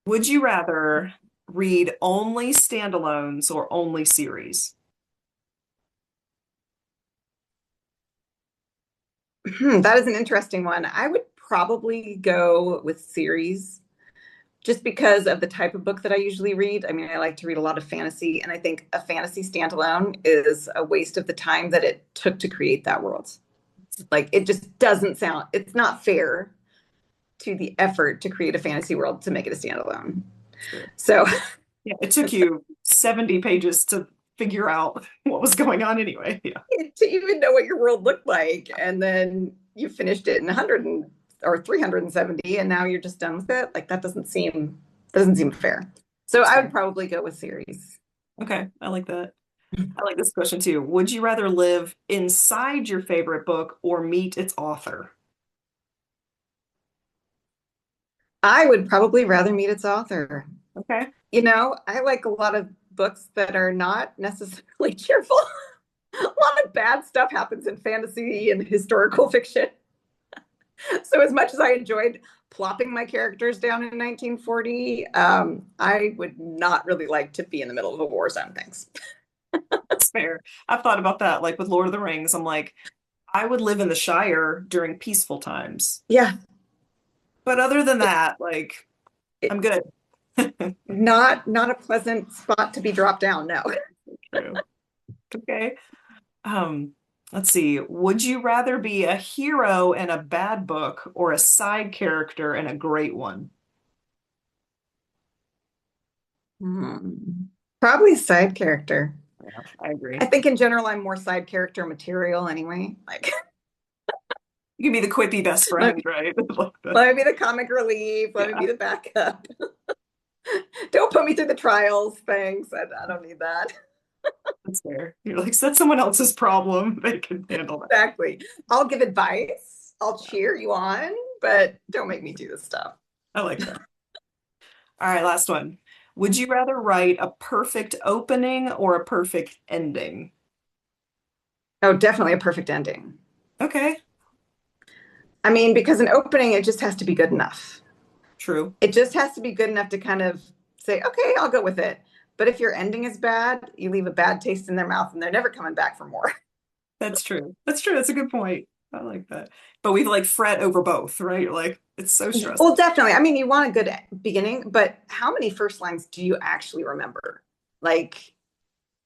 Would you rather read only standalones or only series? That is an interesting one. I would probably go with series just because of the type of book that I usually read. I mean, I like to read a lot of fantasy, and I think a fantasy standalone is a waste of the time that it took to create that world. Like, it just doesn't sound, it's not fair to the effort to create a fantasy world to make it a standalone. True. So, Yeah, it took you 70 pages to figure out what was going on anyway. Yeah. to even know what your world looked like, and then you finished it in 100 or 370, and now you're just done with it. Like, that doesn't seem fair. So That's I would fair. probably go with series. Okay, I like that. I like this question too. Would you rather live inside your favorite book or meet its author? I would probably rather meet its author. Okay. I like a lot of books that are not necessarily cheerful. A lot of bad stuff happens in fantasy and historical fiction. So as much as I enjoyed plopping my characters down in 1940, I would not really like to be in the middle of a war zone. Thanks. That's fair. I've thought about that. Like with Lord of the Rings, I'm like, I would live in the Shire during peaceful times. Yeah, But other than that, like, it, I'm good. not a pleasant spot to be dropped down. No. True. Okay. Um, let's see. Would you rather be a hero in a bad book or a side character in a great one? Probably a side character. Yeah, I I agree. think in general I'm more side character material anyway. Like, You can be the quippy best let friend, me, right? Like the, let me be the comic relief. Let me yeah, be the backup. Don't put me through the trials. Thanks. I don't need that. that's fair. You're like, that's someone else's problem. They can handle that. Exactly. I'll give advice. I'll cheer you on, but don't make me do this stuff. I like that. All right, last one. Would you rather write a perfect opening or a perfect ending? Oh, definitely a perfect ending. Okay, I mean, because an opening, it just has to be good enough. true. It just has to be good enough to kind of say, okay, I'll go with it. But if your ending is bad, you leave a bad taste in their mouth and they're never coming back for more. That's true. That's true. That's a good point. I like that. But we like fret over both, right? You're like, it's so Well, stressful. definitely. I mean, you want a good beginning, but how many first lines do you actually remember? Like,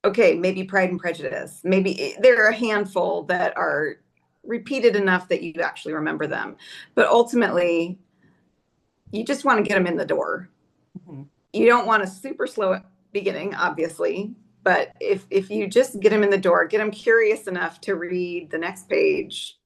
okay, maybe Pride and Prejudice. Maybe there are a handful that are repeated enough that you actually remember them. But ultimately, you just want to get them in the door. Mhm. You don't want a super slow beginning, obviously, but if you just get them in the door, get them curious enough to read the next page,